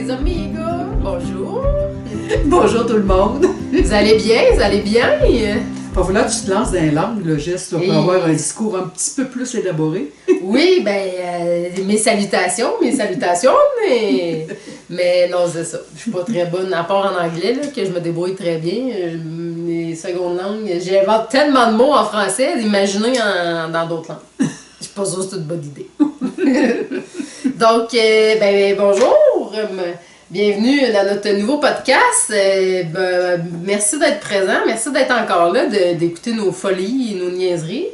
les amigos. Bonjour. Bonjour tout le monde. Vous allez bien? Vous allez bien? Pas vouloir que tu te lances dans les langues, le geste, pour avoir un discours un petit peu plus élaboré. Oui, mes salutations, mais non, c'est ça. Je suis pas très bonne, à part en anglais, là, que je me débrouille très bien. Les secondes langues, j'invente tellement de mots en français, d'imaginer dans d'autres langues. Je suis pas sûre que c'est une bonne idée. Donc, bonjour! Bienvenue dans notre nouveau podcast. Merci d'être présent, merci d'être encore là, d'écouter nos folies et nos niaiseries.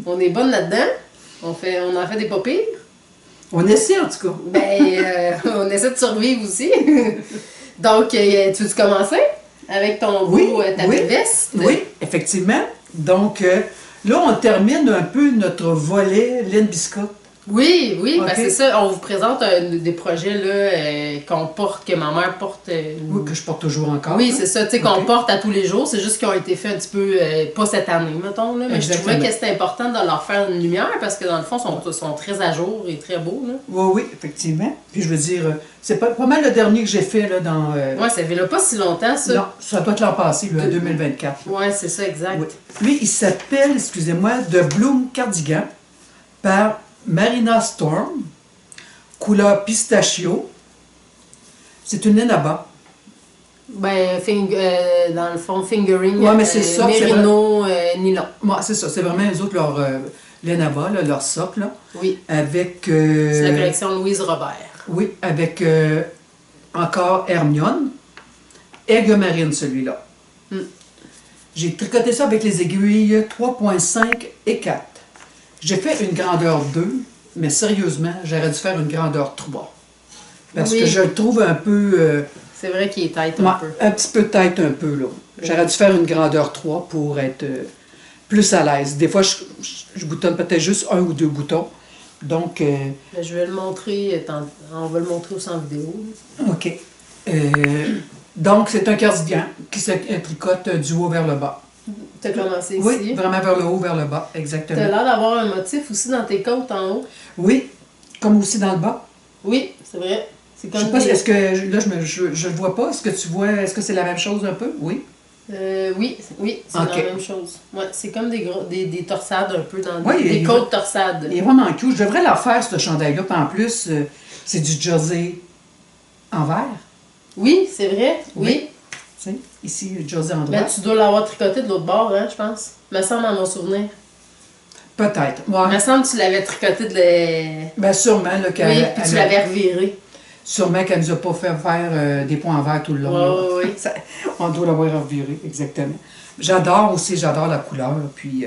On est bonne là-dedans. On en fait des pas pires. On essaie en tout cas. On essaie de survivre aussi. Donc, tu veux-tu commencer avec ton beau ta belle veste? Oui, effectivement. Donc, là, on termine un peu notre volet Lynn Biscotte. Oui, Okay. C'est ça. On vous présente des projets là, qu'on porte, que ma mère porte. Oui, que je porte toujours encore. Oui, c'est ça, tu sais, qu'on porte à tous les jours. C'est juste qu'ils ont été faits un petit peu, pas cette année, mettons, là, mais Exactement. je trouvais que c'était important de leur faire une lumière parce que dans le fond, ils sont très à jour et très beaux. Là. Oui, effectivement. Puis je veux dire, c'est pas mal le dernier que j'ai fait là, dans. Oui, ça fait là pas si longtemps, ça. Non, ça doit être l'an passé, là, 2024. Oui, c'est ça, exact. Oui. Lui, il s'appelle, excusez-moi, The Bloom Cardigan par Marina Storm, couleur pistachio. C'est une laine à bas. Dans le fond, fingering, ouais, mais c'est ça, mérino, nylon. Ouais, c'est ça, c'est vraiment eux autres, leur laine à bas, là, leur socle. Là, oui. Avec. C'est la collection Louise Robert. Oui, avec encore Hermione. Aigle marine, celui-là. J'ai tricoté ça avec les aiguilles 3.5 et 4. J'ai fait une grandeur 2, mais sérieusement, j'aurais dû faire une grandeur 3. Parce que je le trouve un peu... c'est vrai qu'il est tête un peu. Un petit peu tête un peu, là. J'aurais dû faire une grandeur 3 pour être plus à l'aise. Des fois, je boutonne peut-être juste un ou deux boutons. Donc... je vais le montrer, on va le montrer aussi en vidéo. OK. Donc, c'est un cardigan qui se tricote du haut vers le bas. Tu as commencé ici. Oui, vraiment vers le haut, vers le bas, exactement. Tu as l'air d'avoir un motif aussi dans tes côtes en haut. Oui, comme aussi dans le bas. Oui, c'est vrai. C'est comme je sais pas, est-ce que, là, je le vois pas. Est-ce que tu vois, est-ce que c'est la même chose un peu? Oui. Oui, c'est la même chose. Ouais, c'est comme des torsades un peu, dans oui, des côtes torsades. Il est vraiment cute. Je devrais la faire, ce chandail-là. Puis en plus, c'est du jersey en vert. Oui, c'est vrai, oui. Tu sais, ici, le jersey en vert. Tu dois l'avoir tricoté de l'autre bord, hein, je pense. Me semble dans mon souvenir. Peut-être, ouais. Me semble que tu l'avais tricoté de sûrement, là, qu'elle... Oui, puis tu l'avais reviré. Sûrement qu'elle nous a pas fait faire des points en vert tout le long. Oui. On doit l'avoir reviré, exactement. J'adore la couleur, puis...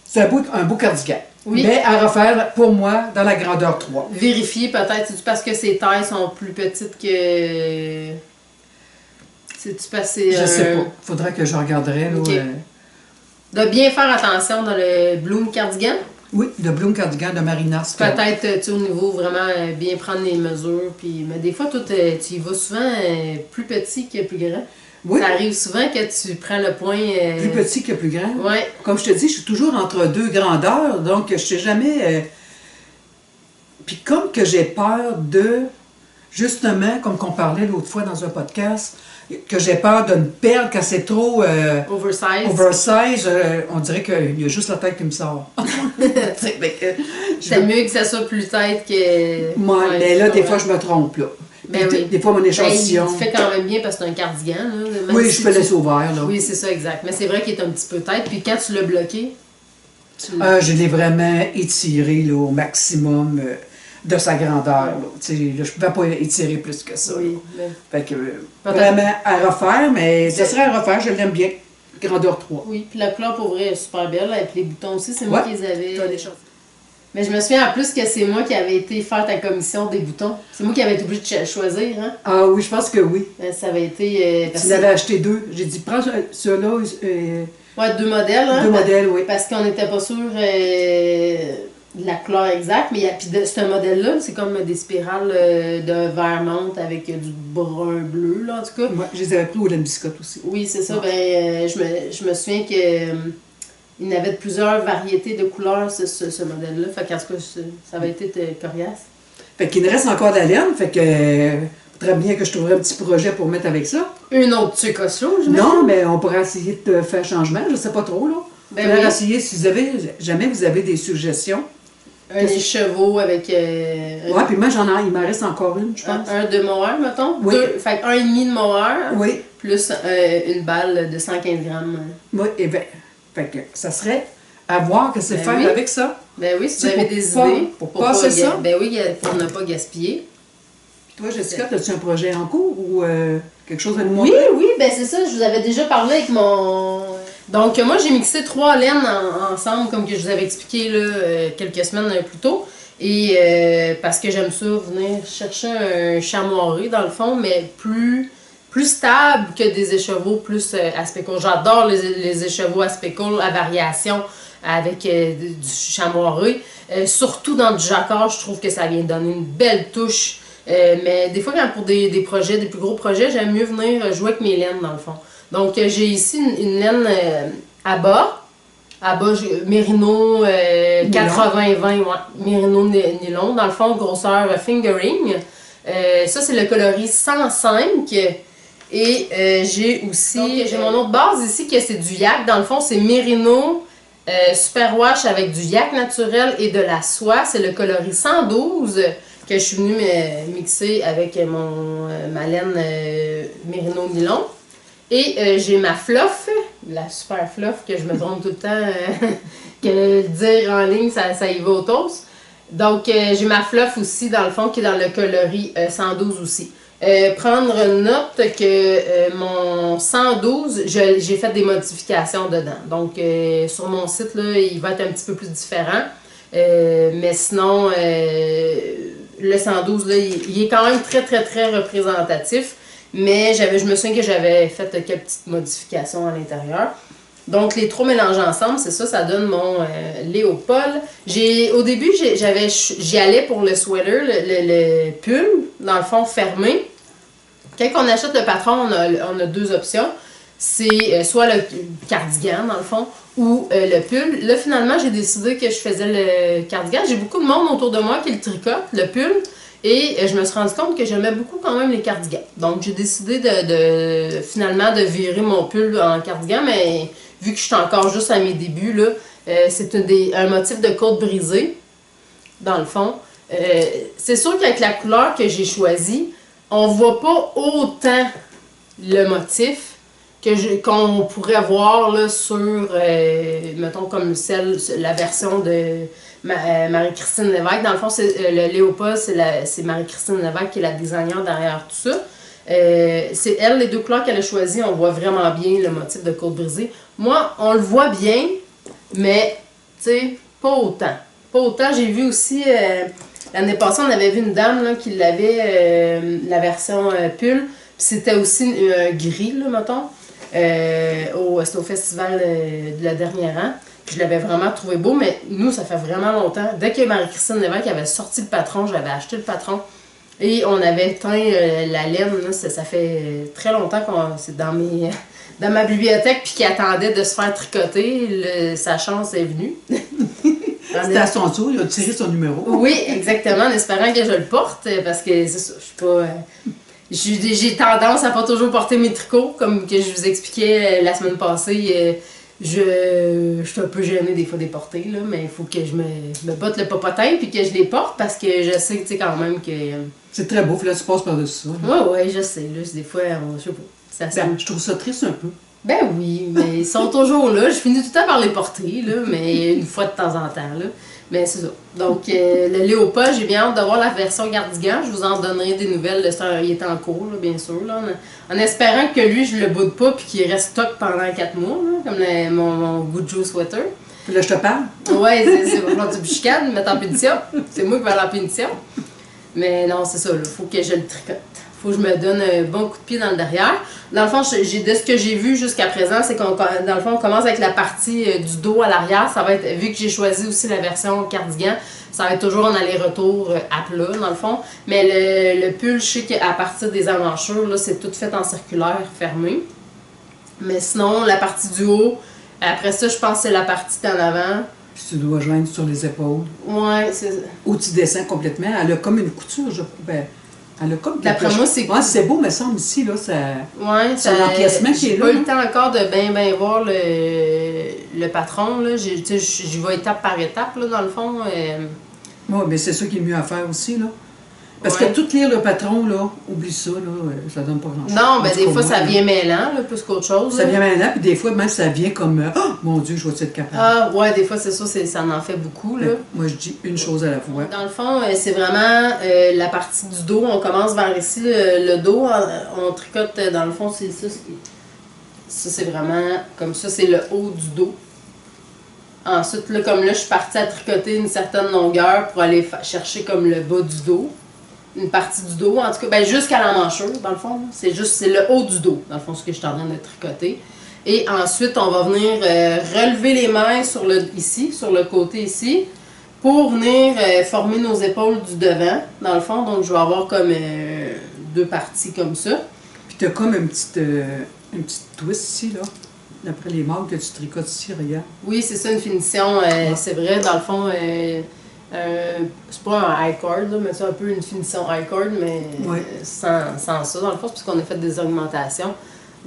c'est un beau cardigan. Oui. Mais à refaire, pour moi, dans la grandeur 3. Vérifier peut-être, c'est-tu parce que ses tailles sont plus petites que... C'est-tu parce que je sais pas. Faudrait que je regarderais. Là, okay. De bien faire attention dans le Bloom Cardigan. Oui, le Bloom Cardigan de Marina Storm. Peut-être, tu au niveau vraiment bien prendre les mesures. Puis, mais des fois, toi, tu y vas souvent plus petit que plus grand. Oui. Ça arrive souvent que tu prends le point... Plus petit que plus grand. Oui. Comme je te dis, je suis toujours entre deux grandeurs, donc je sais jamais... Puis comme que j'ai peur de... Justement, comme qu'on parlait l'autre fois dans un podcast, que j'ai peur de me perdre quand c'est trop... Oversize, on dirait qu'il y a juste la tête qui me sort. C'est mieux que ça soit plus tête que... Moi, mais là, des fois, je me trompe, là. Des fois, mon échantillon... Tu fais quand même bien parce que c'est un cardigan. Là, oui, je peux laisser ouvert. Là. Oui, c'est ça, exact. Mais c'est vrai qu'il est un petit peu tête. Puis quand tu l'as bloqué... je l'ai vraiment étiré là, au maximum de sa grandeur. Là, je ne pouvais pas étirer plus que ça. Oui, fait que, vraiment à refaire, mais ça serait à refaire, je l'aime bien. Grandeur 3. Oui, puis la couleur pour vrai est super belle. Et puis les boutons aussi, c'est moi qui les avais... des choses. Mais je me souviens en plus que c'est moi qui avais été faire ta commission des boutons. C'est moi qui avais été obligée de choisir, hein? Ah oui, je pense que oui. Ça avait été... Tu l'avais acheté 2. J'ai dit, prends ceux-là. Ouais, 2 modèles, hein? 2 modèles, oui. Parce qu'on n'était pas sûr de la couleur exacte. Mais puis ce modèle-là, c'est comme des spirales de vert menthe avec du brun bleu, là, en tout cas. Moi, je les avais pris au Lynn Biscotte aussi. Oui, c'est ça. Je me souviens que... il y avait de plusieurs variétés de couleurs, ce modèle-là. Fait qu'en tout cas, ça avait été coriace. Fait qu'il me reste encore de la laine, fait que très bien que je trouverais un petit projet pour mettre avec ça. Une autre tuque Oslo, je Non, mais on pourrait essayer de faire changement, je sais pas trop, là. Ben Faudrait oui. essayer, si vous avez, jamais vous avez des suggestions. Un écheveau avec Ouais, puis moi, il m'en reste encore une, je pense. un de mohair, mettons. Oui. Fait un et demi de mohair. Oui, Plus une balle de 115 grammes. oui, et ben, fait que ça serait à voir que c'est Ben faire oui. avec ça. Ben oui, si C'est vous avez pour des pas- idées. pour passer ça. Ben oui, pour ne pas gaspiller. Toi, Jessica, as-tu un projet en cours ou quelque chose à nous Oui, montrer? oui, ben c'est ça, je vous avais déjà parlé avec mon... Donc moi j'ai mixé 3 laines ensemble, comme que je vous avais expliqué là, quelques semaines plus tôt. Et parce que j'aime ça, venir chercher un chamoiré dans le fond, mais plus stable que des écheveaux plus à spécule. J'adore les écheveaux à spécule à variation avec du chamoiré. Surtout dans du jacquard, je trouve que ça vient donner une belle touche. Mais des fois, quand pour des projets, des plus gros projets, j'aime mieux venir jouer avec mes laines dans le fond. Donc j'ai ici une laine à bas. Mérino 80-20, ouais. Mérino nylon, dans le fond, grosseur fingering. Ça, c'est le coloris 105. Et j'ai aussi, j'ai mon autre base ici, que c'est du yak. Dans le fond, c'est Mérino superwash avec du yak naturel et de la soie. C'est le coloris 112 que je suis venue mixer avec ma laine Mérino nylon. Et j'ai ma fluff, la super fluff, que je me trompe tout le temps, que le dire en ligne, ça y va au toast. Donc, j'ai ma fluff aussi, dans le fond, qui est dans le coloris 112 aussi. Prendre note que mon 112, j'ai fait des modifications dedans. Donc, sur mon site, là, il va être un petit peu plus différent. Mais sinon, le 112, là, il est quand même très, très, très représentatif. Mais je me souviens que j'avais fait quelques petites modifications à l'intérieur. Donc, les 3 mélangés ensemble, c'est ça, ça donne mon Léopold. Au début, j'y allais pour le sweater, le pull, dans le fond, fermé. Quand on achète le patron, on a 2 options. C'est soit le cardigan, dans le fond, ou le pull. Là, finalement, j'ai décidé que je faisais le cardigan. J'ai beaucoup de monde autour de moi qui le tricote, le pull. Et je me suis rendu compte que j'aimais beaucoup quand même les cardigans. Donc, j'ai décidé finalement de virer mon pull en cardigan, mais vu que je suis encore juste à mes débuts, là, c'est un motif de côte brisée, dans le fond. C'est sûr qu'avec la couleur que j'ai choisie, on voit pas autant le motif qu'on pourrait voir là, sur, mettons, comme la version de Marie-Christine Lévesque. Dans le fond, le Léopold, c'est Marie-Christine Lévesque qui est la designer derrière tout ça. C'est elle, les 2 couleurs qu'elle a choisies, on voit vraiment bien le motif de côte brisée. Moi, on le voit bien, mais, tu sais, pas autant. Pas autant. J'ai vu aussi, l'année passée, on avait vu une dame là, qui l'avait, la version pull, puis c'était aussi gris, là, mettons. C'était au festival de la dernière an. Je l'avais vraiment trouvé beau, mais nous, ça fait vraiment longtemps. Dès que Marie-Christine Lévesque avait sorti le patron, j'avais acheté le patron. Et on avait teint la laine. Là, ça fait très longtemps que c'est dans ma bibliothèque, puis qui attendait de se faire tricoter. Sa chance est venue. C'était à son tour, il a tiré son numéro. Oui, exactement, en espérant que je le porte, parce que c'est ça, je suis pas... J'ai tendance à pas toujours porter mes tricots, comme que je vous expliquais la semaine passée. Je suis un peu gênée des fois de les porter, là, mais il faut que je me botte le popotin puis que je les porte parce que je sais, tu sais, quand même que... C'est très beau, puis là, tu passes par-dessus ça. Ouais, je sais, là, des fois, je sais pas. Ben, je trouve ça triste un peu. Ben oui, mais ils sont toujours là. Je finis tout le temps par les porter, là, mais une fois de temps en temps, là. Mais c'est ça. Donc, le Léopold, j'ai bien hâte de voir la version cardigan. Je vous en donnerai des nouvelles. Il est en cours, là, bien sûr. Là, en espérant que lui, je le boude pas puis qu'il reste stock pendant 4 mois, là, comme mon Gujo sweater. Puis là, je te parle. Ouais, c'est vraiment du chicane, mettre en punition. C'est moi qui vais aller en punition. Mais non, c'est ça. Il faut que je le tricote. Faut que je me donne un bon coup de pied dans le derrière. Dans le fond, de ce que j'ai vu jusqu'à présent, c'est qu'on dans le fond, on commence avec la partie du dos à l'arrière. Ça va être, vu que j'ai choisi aussi la version cardigan, ça va être toujours en aller-retour à plat, dans le fond. Mais le pull, je sais qu'à partir des emmanchures, là, c'est tout fait en circulaire fermé. Mais sinon, la partie du haut, après ça, je pense que c'est la partie d'en avant. Puis tu dois joindre sur les épaules. Ouais, c'est... Ou tu descends complètement. Elle a comme une couture, elle a comme... D'après moi, c'est... Ouais, c'est beau, me semble, ici, là, ça... Ouais, c'est un empiècement qui est j'ai là. pas eu le temps encore de bien voir le patron, là. J'y vais étape par étape, là, dans le fond. Oui, mais c'est ça qui est mieux à faire aussi, là. Parce Ouais. que tout lire le patron, là, oublie ça, là, ça donne pas grand-chose. Non, ben En tout des cas, fois, moi, ça là, vient mêlant, là, plus qu'autre chose. Ça là. vient maintenant, puis des fois, même, ça vient comme oh, mon Dieu, je vais être capable. Ah, ouais, des fois, c'est ça, ça en fait beaucoup, là. Moi, je dis une chose à la fois. Dans le fond, c'est vraiment la partie du dos. On commence vers ici, le dos. On tricote, dans le fond, c'est ça. Ça, c'est vraiment comme ça, c'est le haut du dos. Ensuite, là, comme là, je suis partie à tricoter une certaine longueur pour aller chercher comme le bas du dos. Une partie du dos, en tout cas, ben, jusqu'à la manchure, dans le fond. C'est le haut du dos, dans le fond, ce que je suis en train de tricoter. Et ensuite, on va venir relever les mains ici, sur le côté ici, pour venir former nos épaules du devant, dans le fond. Donc, je vais avoir comme deux parties comme ça. Puis t'as comme une petite twist ici, là. D'après les marques que tu tricotes ici, regarde. Oui, c'est ça, une finition. C'est vrai, dans le fond, c'est pas un high cord, là, mais c'est un peu une finition high cord, mais Ouais. sans ça, dans le fond, puisqu'on a fait des augmentations.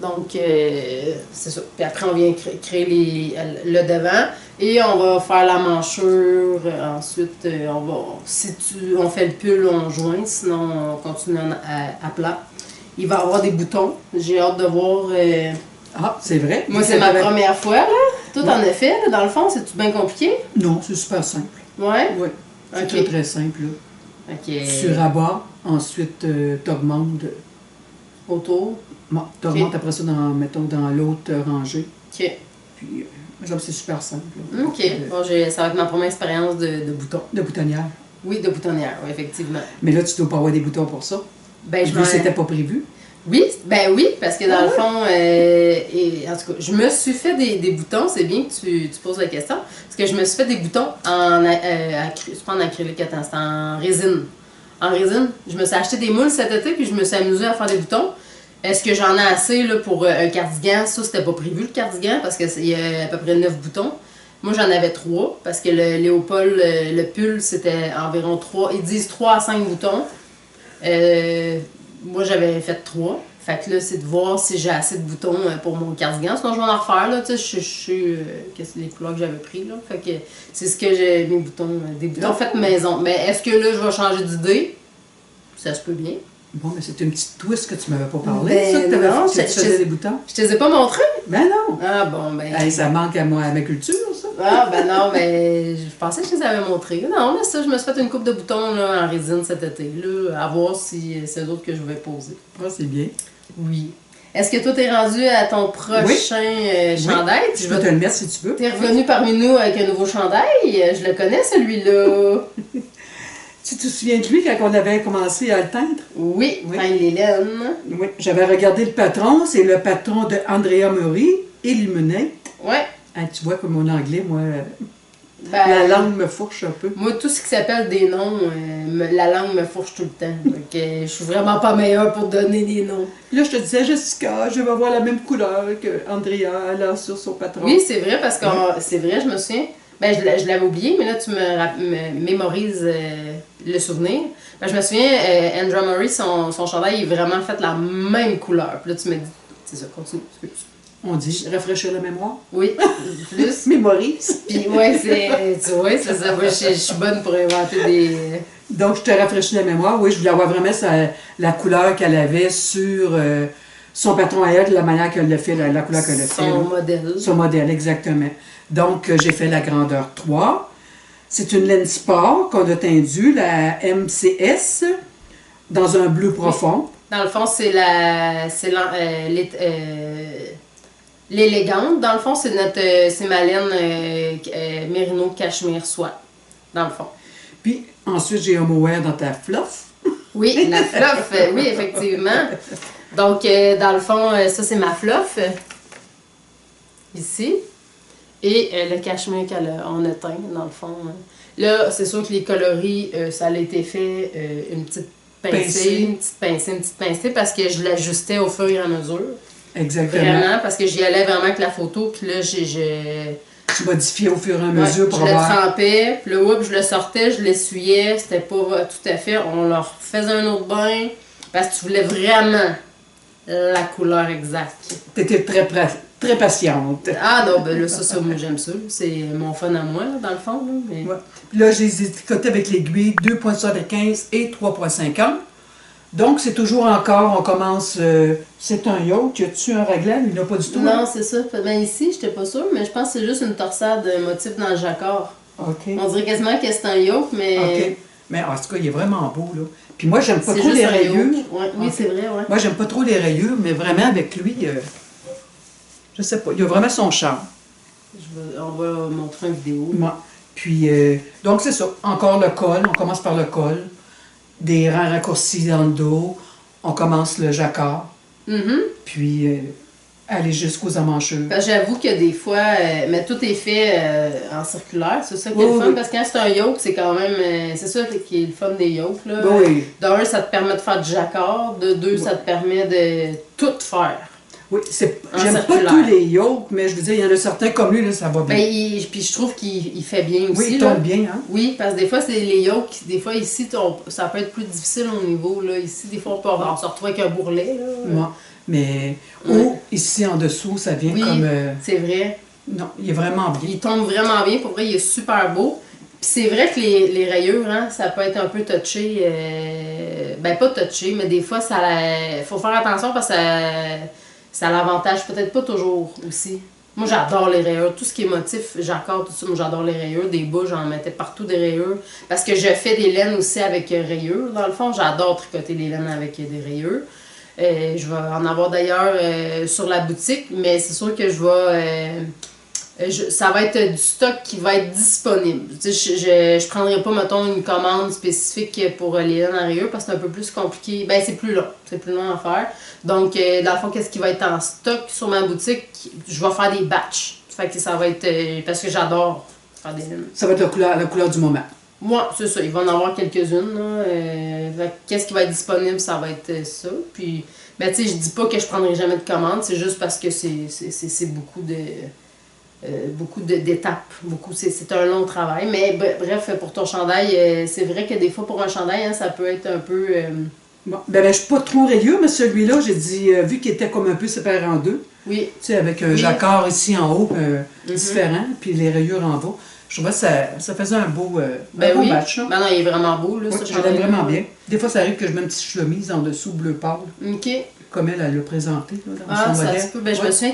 Donc, c'est ça. Puis après, on vient créer le devant et on va faire la manchure. Ensuite, on fait le pull, on joint, sinon on continue à plat. Il va y avoir des boutons. J'ai hâte de voir. Ah, c'est vrai? Moi, c'est ma première fois, là. Tout en a fait, là, dans le fond. C'est-tu bien compliqué? Non, c'est super simple. Ouais? Oui. C'est Ok. très, très simple, là. Ok. Tu rabats, ensuite t'augmentes. Autour. Bon, t'augmentes Ok. après ça, mettons, dans l'autre rangée. Ok. Puis, me semble que c'est super simple. Là. Ok. Bon, ça va être ma première expérience de boutons. De boutonnière. Oui, de boutonnière, oui, effectivement. Mais là, tu dois pas avoir des boutons pour ça. Ben, Vu que c'était pas prévu. Oui, ben oui, parce que dans le fond, en tout cas, je me suis fait des boutons, c'est bien que tu poses la question, parce que je me suis fait des boutons c'est pas en acrylique, attends, c'est en résine. En résine, je me suis acheté des moules cet été, puis je me suis amusée à faire des boutons. Est-ce que j'en ai assez là, pour un cardigan? Ça, c'était pas prévu le cardigan, parce qu'il y a à peu près 9 boutons. Moi, j'en avais 3, parce que le Léopold, le pull, c'était environ 3. Ils disent 3 à 5 boutons. Moi, j'avais fait 3. Fait que là, c'est de voir si j'ai assez de boutons pour mon cardigan. Sinon, je vais en refaire, là. Tu sais, je sais qu'est-ce que les couleurs que j'avais pris, là. Fait que c'est ce que j'ai, mes boutons, des boutons faits maison. Mais est-ce que là, je vais changer d'idée? Ça se peut bien. Bon, mais c'était une petite twist que tu m'avais pas parlé. Ben ça, que t'avais non, fait, tu faisais des boutons. Je te les ai pas montrés? Ben non. Ah bon, ben... Hey, ça manque à moi, à ma culture, ça. Ah ben non, mais je pensais que je les avais montrés. Non, mais ça, je me suis fait une coupe de boutons là, en résine cet été, là, à voir si c'est d'autres que je vais poser. Ah, c'est bien. Oui. Est-ce que toi, t'es rendu à ton prochain chandail? Je peux te le mettre si tu veux. T'es revenu parmi nous avec un nouveau chandail? Je le connais, celui-là. Tu te souviens de lui quand on avait commencé à le teindre? Oui, Oui. teindre les laines. Oui. J'avais regardé le patron. C'est le patron de Andrea Murray, Illuminate. Ouais. Ah, tu vois, comme mon anglais, moi, Ben, la langue me fourche un peu. moi, tout ce qui s'appelle des noms, la langue me fourche tout le temps. Donc, je suis vraiment pas meilleure pour donner des noms. Là, je te disais, Jessica, je vais avoir la même couleur que Andrea là sur son patron. Oui, c'est vrai, parce que c'est vrai, je me souviens. Ben, je l'avais oublié, mais là, tu me mémorises le souvenir. Ben, je me souviens, Andrea Murray, son chandail est vraiment fait la même couleur. Puis là, tu me dis, c'est ça, continue. Excuse. On dit rafraîchir la mémoire. Oui, plus. Mémorise. Puis, ouais, tu vois, c'est ça. Moi, je suis bonne pour inventer des. Donc, je te rafraîchis la mémoire. Oui, je voulais avoir vraiment la couleur qu'elle avait sur son patron à elle, la manière qu'elle l'a fait, la couleur qu'elle a fait. Son modèle. Son modèle, exactement. Donc, j'ai fait la grandeur 3. C'est une laine sport qu'on a teindue, la MCS, dans un bleu profond. Dans le fond, c'est l'élégante. Dans le fond, c'est ma laine Merino Cachemire Soie. Dans le fond. Puis, ensuite, j'ai un mohair dans ta fluff. Oui, la fluff, oui, effectivement. Donc, dans le fond, ça, c'est ma fluff. Ici. Et le cachemire qu'on a teint, dans le fond. Là, c'est sûr que les coloris, ça a été fait une petite pincée, parce que je l'ajustais au fur et à mesure. Exactement. Vraiment, parce que j'y allais vraiment avec la photo, puis là, tu modifiais au fur et à Ouais, mesure pour je le avoir... trempais, puis là, whoop, je le sortais, je l'essuyais, c'était pas tout à fait. On leur faisait un autre bain parce que tu voulais vraiment la couleur exacte. Tu étais très patiente. Ah non, ben là, moi j'aime ça. C'est mon fun à moi, là, dans le fond. Là, mais... Ouais. Puis là, je les ai tricotés avec l'aiguille 2,75 et 3,50. Donc, c'est toujours encore, on commence, c'est un yoke. Y a-tu un raglan? Il n'y en a pas du tout. Non, Hein? c'est ça. Ben ici, j'étais pas sûre, mais je pense que c'est juste une torsade motif dans le jacquard. OK. On dirait quasiment que c'est un yoke, mais... OK. Mais en tout cas, il est vraiment beau, là. Puis moi, j'aime pas C'est trop juste les un rayures. yoke. Ouais, oui, OK. c'est vrai, ouais. Moi, j'aime pas trop les rayures, mais vraiment, avec lui, je sais pas, il a vraiment son charme. On va montrer une vidéo. Moi. Puis, donc c'est ça. Encore le col. On commence par le col. Des rangs raccourcis dans le dos. On commence le jacquard. Mhm. Puis, aller jusqu'aux emmanchures. Parce que j'avoue que des fois, mais tout est fait en circulaire, c'est ça qui est Oui, le fun, oui. parce que quand c'est un yoke, c'est quand même, c'est ça qui est le fun des yokes, là. Oui. D'un, ça te permet de faire du jacquard, de deux, ça te permet de tout faire. Oui, En j'aime pas circulaire. tous les yokes, mais je veux dire, il y en a certains comme lui, là, ça va bien. Ben, puis je trouve qu'il fait bien aussi, oui, il là. tombe bien, hein? Oui, parce que des fois, c'est les yolks, des fois ici, ça peut être plus difficile au niveau, là. Ici, des fois, on se retrouve avec un bourrelet, là. Moi. Mais, Ouais. ou ici en dessous, ça vient Oui, comme. c'est vrai. Non, il est vraiment bien. Il tombe vraiment bien, pour vrai, il est super beau. Puis c'est vrai que les rayures, hein, ça peut être un peu touché. Ben, pas touché, mais des fois, faut faire attention parce que ça l'avantage peut-être pas toujours aussi. Moi, j'adore les rayures. Tout ce qui est motif, j'accorde tout ça. Moi, j'adore les rayures. Des bas, j'en mettais partout des rayures. Parce que je fais des laines aussi avec rayures. Dans le fond, j'adore tricoter les laines avec des rayures. Je vais en avoir d'ailleurs sur la boutique, mais c'est sûr que ça va être du stock qui va être disponible. Tu sais, je prendrai pas, mettons, une commande spécifique pour les laines à rayures parce que c'est un peu plus compliqué. Ben, c'est plus long. C'est plus long à faire. Donc, dans le fond, qu'est-ce qui va être en stock sur ma boutique? Je vais faire des batchs. Fait que ça va être... parce que j'adore faire des laines. Ça va être la couleur du moment. Moi, c'est ça. Il va en avoir quelques-unes. Qu'est-ce qui va être disponible, ça va être ça. Puis, ben, tu sais, je dis pas que je prendrai jamais de commande. C'est juste parce que c'est beaucoup de... beaucoup d'étapes, c'est un long travail, mais bref, pour ton chandail, c'est vrai que des fois pour un chandail, hein, ça peut être un peu... Bon, ben, je suis pas trop rayeux, mais celui-là, j'ai dit, vu qu'il était comme un peu séparé en deux, Oui, tu sais, avec un Oui. jacquard ici en haut, différent, puis les rayures en bas, je trouvais que ça faisait un beau ben oui. match. Là. Ben non, il est vraiment beau, là, Oui, ce je l'aime chandail-là. vraiment bien. Des fois, ça arrive que je mets une petite chemise en dessous bleu pâle, OK. comme elle l'a présenté là, dans Ah, son ça modèle. se peut. Ben, je me souviens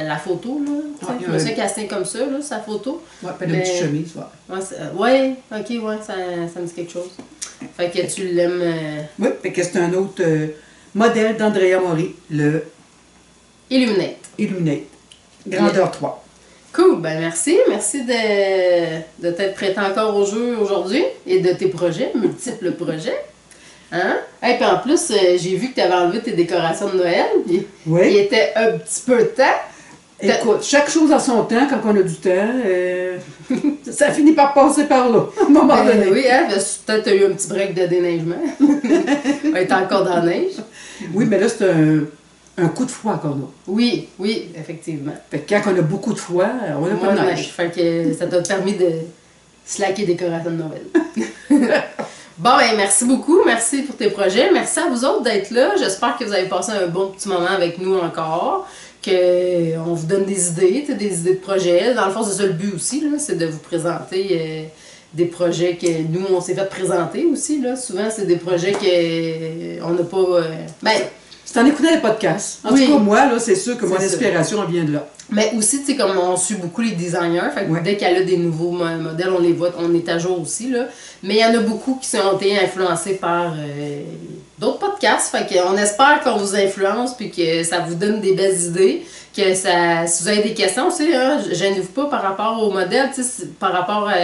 la photo, là. Tu sais, Ah, je me souviens qu'elle se tient comme ça, là, sa photo. Ouais, puis une petite Mais- chemise, ouais. Ouais, OK, ouais, ça me dit quelque chose. Fait que tu l'aimes... Oui, fait que c'est un autre modèle d'Andrea Mori, le Illuminate. Illuminate, grandeur 3. Cool, ben merci. Merci de t'être prêté encore au jeu aujourd'hui et de tes projets, multiples projets. Hein? Et puis en plus, j'ai vu que tu avais enlevé tes décorations de Noël. Puis Oui. il était un petit peu temps. Écoute, chaque chose a son temps quand on a du temps. Ça finit par passer par là, à un moment Ben donné. oui, hein? Peut-être tu as eu un petit break de déneigement. On est encore dans la neige. Oui, mais là, c'est un coup de froid qu'on a. Oui, oui, effectivement. Fait que quand on a beaucoup de froid, on n'a pas de neige. Fait que ça t'a permis de slacker décoration de Noël. Bon, ben, merci beaucoup. Merci pour tes projets. Merci à vous autres d'être là. J'espère que vous avez passé un bon petit moment avec nous encore. Qu'on vous donne des idées, des idées de projets. Dans le fond, c'est ça le but aussi, là, c'est de vous présenter des projets que nous, on s'est fait présenter aussi. Là. Souvent, c'est des projets qu'on n'a pas... ben, C'est en écoutant les podcasts. En Oui. tout cas, moi, là, c'est sûr que mon C'est ça. inspiration elle vient de là. mais aussi, tu sais, comme on suit beaucoup les designers, fait que Ouais. dès qu'elle a des nouveaux modèles, on les voit, on est à jour aussi, là. Mais il y en a beaucoup qui ont été influencés par d'autres podcasts, fait qu'on espère qu'on vous influence, puis que ça vous donne des belles idées, que ça, si vous avez des questions aussi, hein, gênez-vous pas par rapport au modèle, tu sais, par rapport à...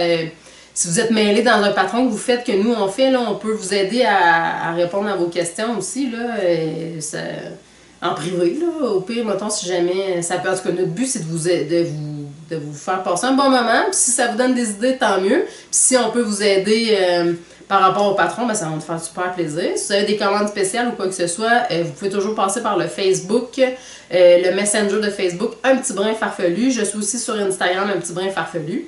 si vous êtes mêlé dans un patron que vous faites, que nous on fait, là, on peut vous aider à répondre à vos questions aussi, là, en privé, là, au pire, mettons, si jamais ça peut. En tout cas, notre but, c'est de vous de vous faire passer un bon moment. Puis si ça vous donne des idées, tant mieux. Puis si on peut vous aider par rapport au patron, ben, ça va nous faire super plaisir. Si vous avez des commandes spéciales ou quoi que ce soit, vous pouvez toujours passer par le Facebook, le Messenger de Facebook, Un Petit Brin Farfelu. Je suis aussi sur Instagram, Un Petit Brin Farfelu.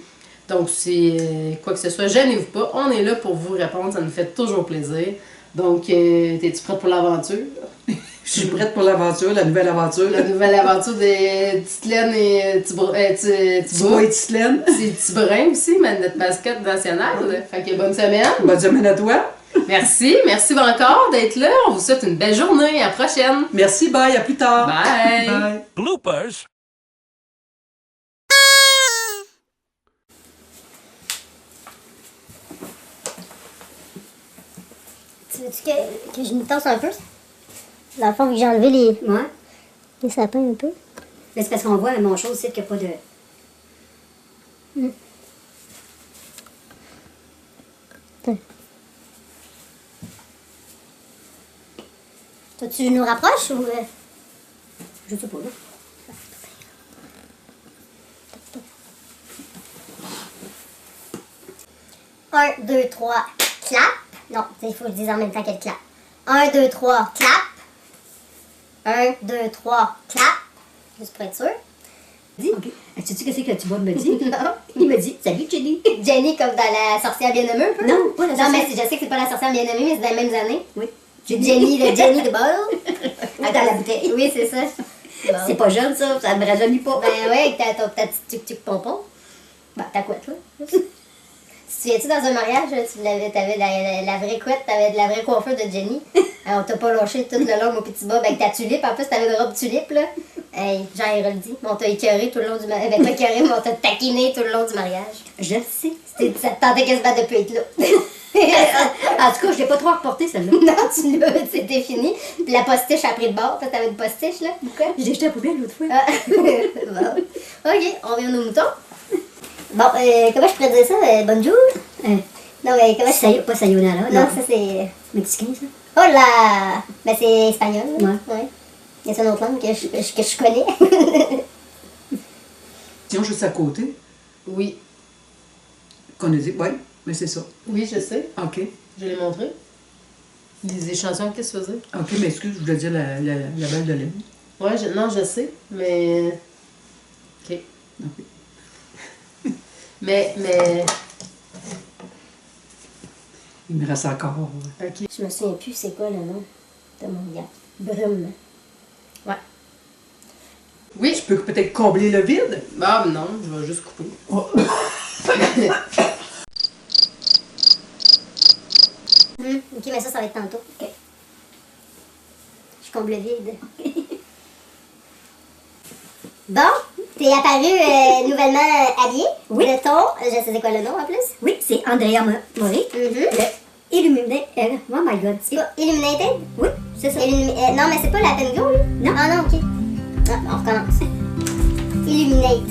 Donc, si quoi que ce soit, gênez-vous pas. On est là pour vous répondre. Ça nous fait toujours plaisir. Donc, es-tu prête pour l'aventure? Je suis prête pour l'aventure, la nouvelle aventure. La nouvelle aventure de Titelaine et Thibaut et Titelaine. C'est Tibrin aussi, notre mascotte nationale. Fait que bonne semaine. Bonne semaine à toi. Merci encore d'être là. On vous souhaite une belle journée. À la prochaine. Merci, bye, à plus tard. Bye. Bye. Bloopers. Tu veux-tu que je m'y tasse un peu? Dans le fond, vu que j'ai enlevé les sapins un peu. Mais c'est parce qu'on voit à mon chose, c'est qu'il n'y a pas de... Toi, tu nous rapproches ou... Je sais pas, là. 1, 2, 3, clap. Non, il faut que je dise en même temps qu'elle clap. 1, 2, 3, clap. 1, 2, 3, clap. Juste pour être sûr. Dis, ok. Sais-tu qu'est-ce que Thibaut me dit? Non. Il me dit, salut Jenny. Jenny comme dans la sorcière bien-aimée un peu? Non, pas la Non, sorcière. mais je sais que c'est pas la sorcière bien aimée, mais c'est dans les mêmes années. Oui. C'est Jenny de Ball. Ah, dans la bouteille. Oui, c'est ça. Bon. C'est pas jeune, ça me rajeunit pas. Ben ouais, avec ton petit tic-tic pompon. Ben, t'as quoi, toi? Tu viens-tu dans un mariage, t'avais la vraie couette, t'avais de la vraie coiffure de Jenny. On t'a pas lâché tout le long, mon petit Bob, avec ta tulipe. En plus, t'avais une robe tulipe, là. Hey, Jean dit, on t'a écœuré tout le long du mariage. Ben, pas écœuré, mais on t'a taquiné tout le long du mariage. Je le sais. Ça te tentait quasiment de plus être là. En tout cas, je l'ai pas trop reporté, celle-là. Non, tu l'as, c'était fini. Puis la postiche a pris le bord. Toi, t'avais une postiche, là. Pourquoi? J'ai jeté à la poubelle l'autre fois. Ah. Bon. Ok, on revient aux moutons. Bon, comment je pourrais dire ça? Bonjour? Non, mais comment je... Pas sayonara. Non, ça c'est... Mexicain, ça. Oh là! Ben c'est espagnol. Là. Ouais. Il y a une autre langue que je connais. Tiens, juste à côté, Oui. qu'on a dit, ouais, mais c'est ça. Oui, je sais. OK. Je l'ai montré. Les échantillons, qu'est-ce que tu faisais? OK, mais excuse, je voulais dire la balle de lait. Ouais, non, je sais, mais... OK. OK. Mais... Il me reste encore. OK. Je me souviens plus c'est quoi le nom de mon gars. Brume. Ouais. Oui. Tu peux peut-être combler le vide? Ah, non, je vais juste couper. Oh. Ok, mais ça va être tantôt. Ok. Je comble le vide. Bon, t'es apparu nouvellement habillé. Oui. De ton, je sais c'est quoi le nom en plus. Oui, c'est Andrea Mori. Le Illuminé. Oh my god. C'est pas Illuminated? Oui, c'est ça. Non, mais c'est pas la Tengo, là? Non. Ah non, ok. Ah, on recommence. Illuminate.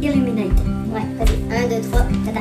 Illuminate. Ouais, vas-y. 1, 2, 3, tata.